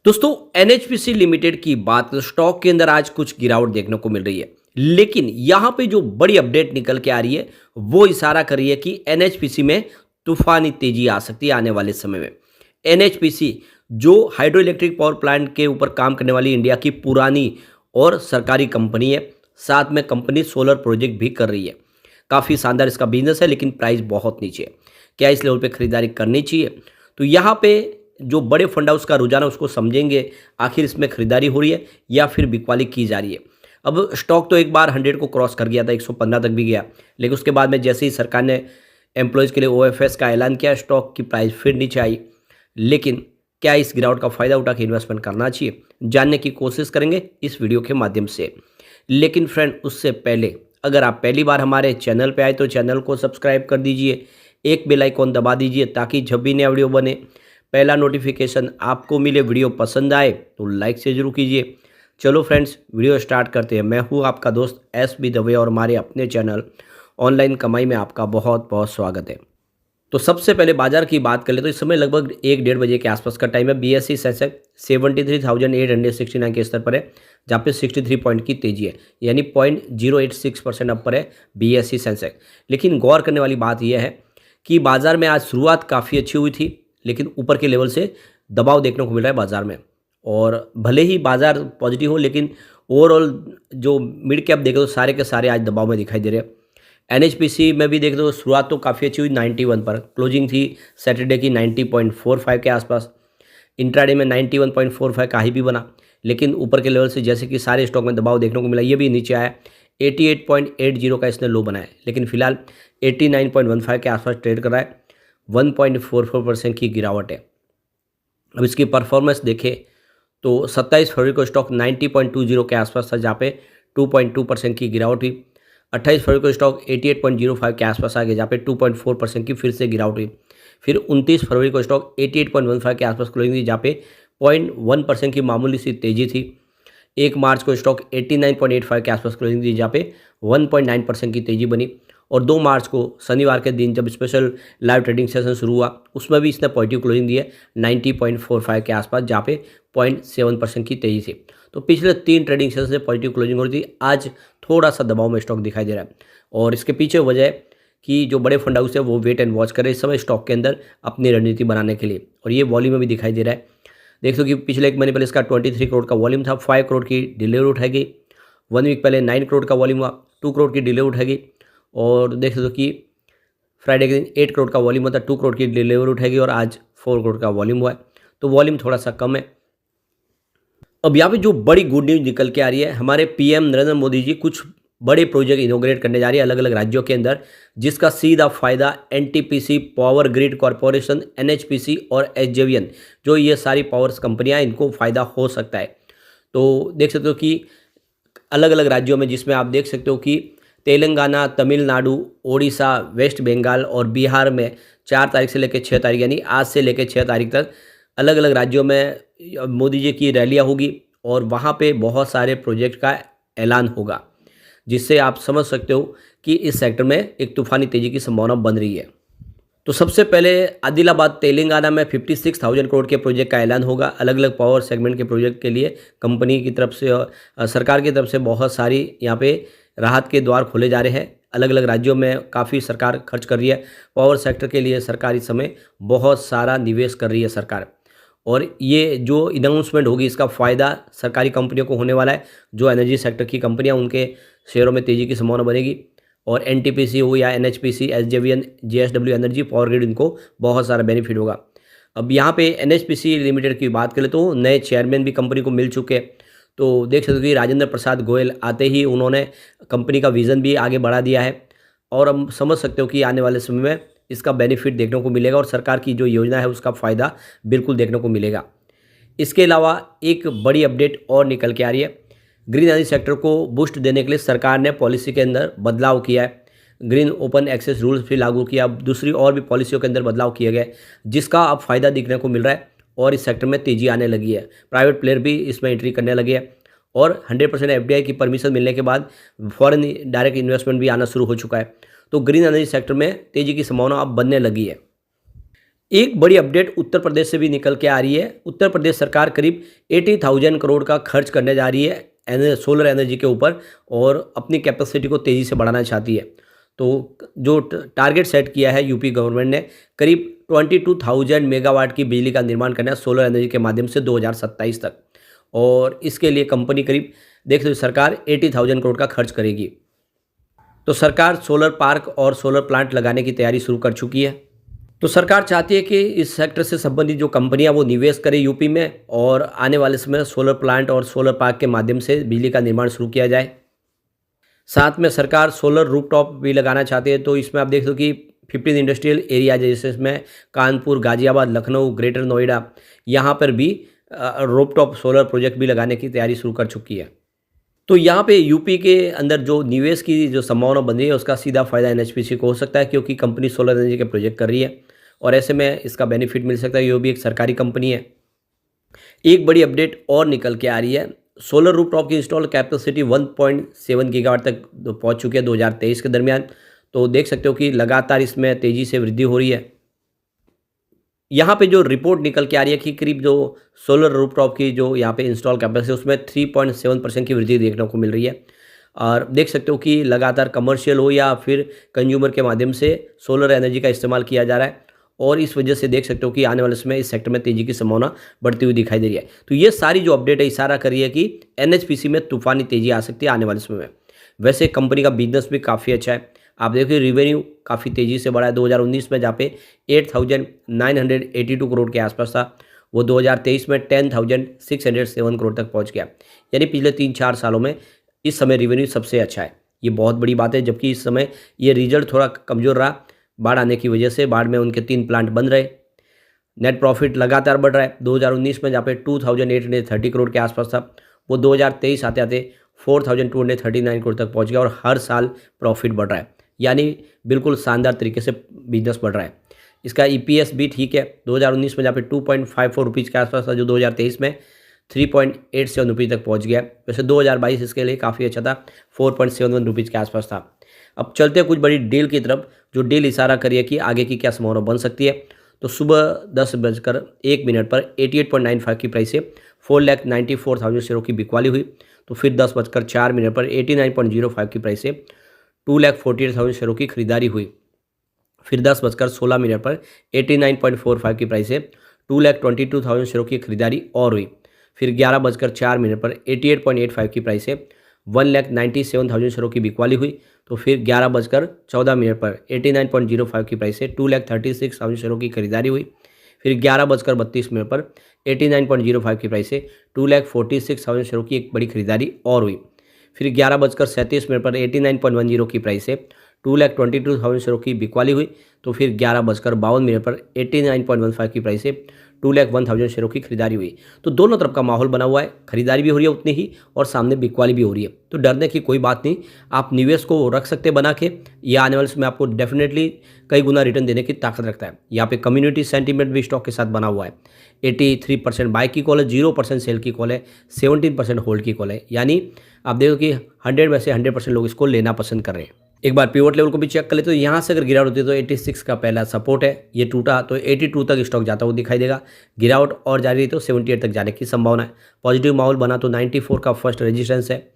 दोस्तों NHPC limited की बात तो स्टॉक के अंदर आज कुछ गिरावट देखने को मिल रही है। लेकिन यहाँ पे जो बड़ी अपडेट निकल के आ रही है वो इशारा कर रही है कि एनएचपीसी में तूफानी तेजी आ सकती है आने वाले समय में। एनएचपीसी जो हाइड्रो इलेक्ट्रिक पावर प्लांट के ऊपर काम करने वाली इंडिया की पुरानी और सरकारी कंपनी है। साथ में कंपनी सोलर प्रोजेक्ट भी कर रही है। काफ़ी शानदार इसका बिजनेस है, लेकिन प्राइस बहुत नीचे है। क्या इस लेवल पे खरीदारी करनी चाहिए? तो यहाँ पे जो बड़े फंड हाउस का रुझान है उसको समझेंगे, आखिर इसमें खरीदारी हो रही है या फिर बिकवाली की जा रही है। अब स्टॉक तो एक बार 100 को क्रॉस कर गया था, 115 तक भी गया, लेकिन उसके बाद में जैसे ही सरकार ने एम्प्लॉयज़ के लिए ओएफएस का ऐलान किया, स्टॉक की प्राइस फिर नीचे आई। लेकिन क्या इस गिरावट का फ़ायदा उठा के इन्वेस्टमेंट करना चाहिए, जानने की कोशिश करेंगे इस वीडियो के माध्यम से। लेकिन फ्रेंड, उससे पहले अगर आप पहली बार हमारे चैनल पे आए तो चैनल को सब्सक्राइब कर दीजिए, एक बेल आइकॉन दबा दीजिए ताकि जब भी नया वीडियो बने पहला नोटिफिकेशन आपको मिले। वीडियो पसंद आए तो लाइक से जरूर कीजिए। चलो फ्रेंड्स, वीडियो स्टार्ट करते हैं। मैं हूँ आपका दोस्त एस बी दवे और हमारे अपने चैनल ऑनलाइन कमाई में आपका बहुत बहुत स्वागत है। तो सबसे पहले बाजार की बात करें तो इस समय लगभग 1-1:30 बजे के आसपास का टाइम है। बीएसई सेंसेक्स 73,869 के स्तर पर है, जहाँ पे 63 पॉइंट की तेजी है, यानी 0.086% अप पर है बीएसई सेंसेक्स। लेकिन गौर करने वाली बात यह है कि बाजार में आज शुरुआत काफ़ी अच्छी हुई थी, लेकिन ऊपर के लेवल से दबाव देखने को मिल रहा है बाजार में। और भले ही बाजार पॉजिटिव हो, लेकिन ओवरऑल जो मिड कैप देखे तो सारे के सारे आज दबाव में दिखाई दे रहे हैं। एनएचपीसी में भी देख दो, शुरुआत तो काफ़ी अच्छी हुई 91 पर, क्लोजिंग थी सैटरडे की 90.45 के आसपास। इंट्राडे में 91.45 का हाई भी बना, लेकिन ऊपर के लेवल से जैसे कि सारे स्टॉक में दबाव देखने को मिला, ये भी नीचे आया। 88.80 का इसने लो बनाया, लेकिन फिलहाल 89.15 के आसपास ट्रेड कर रहा है। 1.44% की गिरावट है। अब इसकी परफॉर्मेंस देखें तो 27 फरवरी को स्टॉक 90.20 के आसपास था, जहाँ पे 2.2% की गिरावट हुई। 28 फरवरी को स्टॉक 88.05 के आसपास आ गया, जहाँ पे 2.4% की फिर से गिरावट हुई। फिर 29 फरवरी को स्टॉक 88.15 के आसपास क्लोजिंग थी, जहाँ पे 0.1% की मामूली सी तेजी थी। 1 मार्च को स्टॉक 89.85 के आसपास क्लोजिंग थी, जहाँ पे 1.9% की तेजी बनी। और 2 मार्च को शनिवार के दिन जब स्पेशल लाइव ट्रेडिंग सेशन शुरू हुआ, उसमें भी इसने पॉजिटिव क्लोजिंग दी है 90.45 के आसपास, जहाँ पे 0.7% की तेजी थी। तो पिछले 3 ट्रेडिंग सेशन से पॉजिटिव क्लोजिंग हो रही थी। आज थोड़ा सा दबाव में स्टॉक दिखाई दे रहा है, और इसके पीछे वजह है कि जो बड़े फंड हाउस है वो वेट एंड वॉच कर रहे हैं इस समय स्टॉक के अंदर अपनी रणनीति बनाने के लिए, और ये वॉल्यूम में भी दिखाई दे रहा है। देख लो कि पिछले 1 महीने पहले इसका 23 करोड़ का वॉल्यूम था, 5 करोड़ की डिलीवरी उठाई गई। 1 वीक पहले 9 करोड़ का वॉल्यूम हुआ, 2 करोड़ की डिलीवरी उठाई गई। और देख सकते हो कि फ्राइडे के दिन 8 करोड़ का वॉल्यूम होता है, 2 करोड़ की डिलीवरी उठाएगी, और आज 4 करोड़ का वॉल्यूम हुआ है। तो वॉल्यूम थोड़ा सा कम है। अब यहाँ पे जो बड़ी गुड न्यूज़ निकल के आ रही है, हमारे पीएम नरेंद्र मोदी जी कुछ बड़े प्रोजेक्ट इनोग्रेट करने जा रही है अलग अलग राज्यों के अंदर, जिसका सीधा फायदा NTPC, power grid corporation, NHPC और एसजेवीएन, जो ये सारी पावर्स कंपनियां, इनको फ़ायदा हो सकता है। तो देख सकते हो कि अलग अलग राज्यों में, जिसमें आप देख सकते हो कि तेलंगाना, तमिलनाडु, ओडिशा, वेस्ट बंगाल और बिहार में 4 तारीख से लेकर 6 तारीख, यानी आज से लेकर 6 तारीख तक अलग अलग राज्यों में मोदी जी की रैलियां होगी, और वहां पे बहुत सारे प्रोजेक्ट का ऐलान होगा, जिससे आप समझ सकते हो कि इस सेक्टर में एक तूफानी तेजी की संभावना बन रही है। तो सबसे पहले आदिलाबाद तेलंगाना में 56,000 करोड़ के प्रोजेक्ट का ऐलान होगा। अलग अलग पावर सेगमेंट के प्रोजेक्ट के लिए कंपनी की तरफ से और सरकार की तरफ से बहुत सारी यहाँ पे राहत के द्वार खोले जा रहे हैं। अलग अलग राज्यों में काफ़ी सरकार खर्च कर रही है। पावर सेक्टर के लिए सरकार इस समय बहुत सारा निवेश कर रही है सरकार, और ये जो अनाउंसमेंट होगी इसका फ़ायदा सरकारी कंपनियों को होने वाला है। जो एनर्जी सेक्टर की कंपनियां, उनके शेयरों में तेज़ी की संभावना बनेगी, और एनटीपीसी हो या NHPC, SJVN, JSW energy, power grid, इनको बहुत सारा बेनिफिट होगा। अब यहाँ पे एनएचपीसी लिमिटेड की बात करें तो नए चेयरमैन भी कंपनी को मिल चुके हैं। तो देख सकते हो कि राजेंद्र प्रसाद गोयल आते ही उन्होंने कंपनी का विज़न भी आगे बढ़ा दिया है, और हम समझ सकते हो कि आने वाले समय में इसका बेनिफिट देखने को मिलेगा, और सरकार की जो योजना है उसका फ़ायदा बिल्कुल देखने को मिलेगा। इसके अलावा एक बड़ी अपडेट और निकल के आ रही है। ग्रीन एनर्जी सेक्टर को बूस्ट देने के लिए सरकार ने पॉलिसी के अंदर बदलाव किया है। ग्रीन ओपन एक्सेस रूल्स भी लागू किया। अब दूसरी और भी पॉलिसियों के अंदर बदलाव किए गए, जिसका अब फ़ायदा दिखने को मिल रहा है, और इस सेक्टर में तेज़ी आने लगी है। प्राइवेट प्लेयर भी इसमें एंट्री करने लगे हैं, और 100% एफडीआई की परमिशन मिलने के बाद फॉरेन डायरेक्ट इन्वेस्टमेंट भी आना शुरू हो चुका है। तो ग्रीन एनर्जी सेक्टर में तेज़ी की संभावना अब बनने लगी है। एक बड़ी अपडेट उत्तर प्रदेश से भी निकल के आ रही है। उत्तर प्रदेश सरकार करीब 80,000 करोड़ का खर्च करने जा रही है सोलर एनर्जी के ऊपर और अपनी कैपेसिटी को तेज़ी से बढ़ाना चाहती है। तो जो टारगेट सेट किया है यूपी गवर्नमेंट ने, करीब 22,000 मेगावाट की बिजली का निर्माण करना है सोलर एनर्जी के माध्यम से 2027 तक। और इसके लिए कंपनी करीब देख लो सरकार 80,000 करोड़ का खर्च करेगी। तो सरकार सोलर पार्क और सोलर प्लांट लगाने की तैयारी शुरू कर चुकी है। तो सरकार चाहती है कि इस सेक्टर से संबंधित जो कंपनियां वो निवेश करें यूपी में और आने वाले समय में सोलर प्लांट और सोलर पार्क के माध्यम से बिजली का निर्माण शुरू किया जाए। साथ में सरकार सोलर रूफटॉप भी लगाना चाहती है। तो इसमें आप देख लो कि 15 इंडस्ट्रियल एरिया जैसे इसमें कानपुर, गाजियाबाद, लखनऊ, ग्रेटर नोएडा, यहाँ पर भी रूफटॉप सोलर प्रोजेक्ट भी लगाने की तैयारी शुरू कर चुकी है। तो यहाँ पे यूपी के अंदर जो निवेश की जो संभावना बन रही है उसका सीधा फायदा एनएचपीसी को हो सकता है, क्योंकि कंपनी सोलर एनर्जी के प्रोजेक्ट कर रही है और ऐसे में इसका बेनिफिट मिल सकता है। ये भी एक सरकारी कंपनी है। एक बड़ी अपडेट और निकल के आ रही है। सोलर रूफटॉप की इंस्टॉल कैपेसिटी 1.7 गीगावाट तक पहुंच चुकी है 2023 के दरमियान। तो देख सकते हो कि लगातार इसमें तेज़ी से वृद्धि हो रही है। यहाँ पे जो रिपोर्ट निकल के आ रही है कि करीब जो सोलर रूफटॉप की जो यहाँ पे इंस्टॉल कैपेसिटी उसमें 3.7% की वृद्धि देखने को मिल रही है। और देख सकते हो कि लगातार कमर्शियल हो या फिर कंज्यूमर के माध्यम से सोलर एनर्जी का इस्तेमाल किया जा रहा है और इस वजह से देख सकते हो कि आने वाले समय इस सेक्टर में तेज़ी की संभावना बढ़ती हुई दिखाई दे रही है। तो ये सारी जो अपडेट है इशारा कर रही है कि एनएचपीसी में तूफानी तेज़ी आ सकती है आने वाले समय में। वैसे कंपनी का बिजनेस भी काफ़ी अच्छा है। आप देखिए रेवेन्यू काफ़ी तेज़ी से बढ़ा है 2019 में, जहाँ पे 8,982 करोड़ के आसपास था, वो 2023 में 10,607 करोड़ तक पहुंच गया। यानी पिछले 3-4 सालों में इस समय रेवेन्यू सबसे अच्छा है। ये बहुत बड़ी बात है। जबकि इस समय ये रिजल्ट थोड़ा कमज़ोर रहा बाढ़ आने की वजह से। बाढ़ में उनके 3 प्लांट बंद रहे। नेट प्रॉफिट लगातार बढ़ रहा है। 2019 में जहाँ पे 2,830 करोड़ के आसपास था, वो 2023 आते आते 4,239 करोड़ तक पहुँच गया और हर साल प्रॉफिट बढ़ रहा है। यानी बिल्कुल शानदार तरीके से बिजनेस बढ़ रहा है। इसका ईपीएस भी ठीक है। 2019 में जहाँ पे 2.54 रुपीज़ के आसपास था, जो 2023 में 3.87 रुपीज़ तक पहुँच गया। वैसे 2022 इसके लिए काफ़ी अच्छा था, 4.71 रुपीज़ के आसपास था। अब चलते हैं कुछ बड़ी डील की तरफ, जो डील इशारा करिए कि आगे की क्या संभावना बन सकती है। तो सुबह 10:01 पर 88.95 की प्राइस से 4,94,000 शेयरों की बिकवाली हुई। तो फिर 10:04 पर 89.05 की प्राइस से 2,48,000 शेयरों की खरीदारी हुई। फिर 10:16 पर 89.45 की प्राइस से 2,22,000 शेयरों की खरीदारी और हुई। फिर 11:04 पर 88.85 की प्राइस से 1,97,000 शेयरों की बिकवाली हुई। तो फिर 11:14 पर 89.05 की प्राइस से 2,36,000 शेयरों की खरीदारी हुई। फिर 11:32 पर 89.05 की प्राइस से 2,46,000 शेयरों की एक बड़ी खरीदारी और हुई। फिर 11:37 पर 89.10 की प्राइस से 2,22,000 शेयरों की बिकवाली हुई। तो फिर 11:52 पर 89.15 की प्राइस से 2,01,000 शेयरों की खरीदारी हुई। तो दोनों तरफ का माहौल बना हुआ है, खरीदारी भी हो रही है उतनी ही और सामने बिकवाली भी हो रही है। तो डरने की कोई बात नहीं, आप निवेश को रख सकते बना के। ये आने वाले समय आपको डेफिनेटली कई गुना रिटर्न देने की ताकत रखता है। यहाँ पे कम्युनिटी सेंटीमेंट भी स्टॉक के साथ बना हुआ है। 83% बाय की कॉल है, 0% सेल की कॉल है, 17% होल्ड की कॉल है। यानी आप देखो कि 100 में से 100% लोग इसको लेना पसंद कर रहे हैं। एक बार पिवट लेवल को भी चेक कर ले तो यहाँ से अगर गिरावट होती है तो 86 का पहला सपोर्ट है, ये टूटा तो 82 तक स्टॉक जाता हुआ दिखाई देगा। गिरावट और जारी रही तो 78 तक जाने की संभावना है। पॉजिटिव माहौल बना तो 94 का फर्स्ट रेजिस्टेंस है,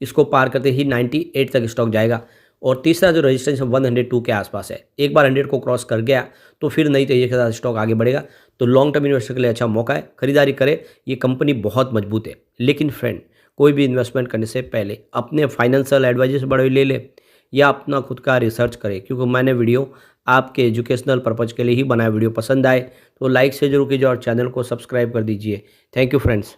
इसको पार करते ही 98 तक स्टॉक जाएगा। और तीसरा जो रेजिस्टेंस है 102 के आसपास है। एक बार 100 को क्रॉस कर गया तो फिर नई तेजी के साथ स्टॉक आगे बढ़ेगा। तो लॉन्ग टर्म इन्वेस्टर के लिए अच्छा मौका है, खरीदारी करें। ये कंपनी बहुत मजबूत है। लेकिन फ्रेंड, कोई भी इन्वेस्टमेंट करने से पहले अपने फाइनेंशियल एडवाइजर से बड़े ले ले या अपना खुद का रिसर्च करें, क्योंकि मैंने वीडियो आपके एजुकेशनल पर्पज़ के लिए ही बनाया। वीडियो पसंद आए तो लाइक से जरूर कीजिए और चैनल को सब्सक्राइब कर दीजिए। Thank you friends.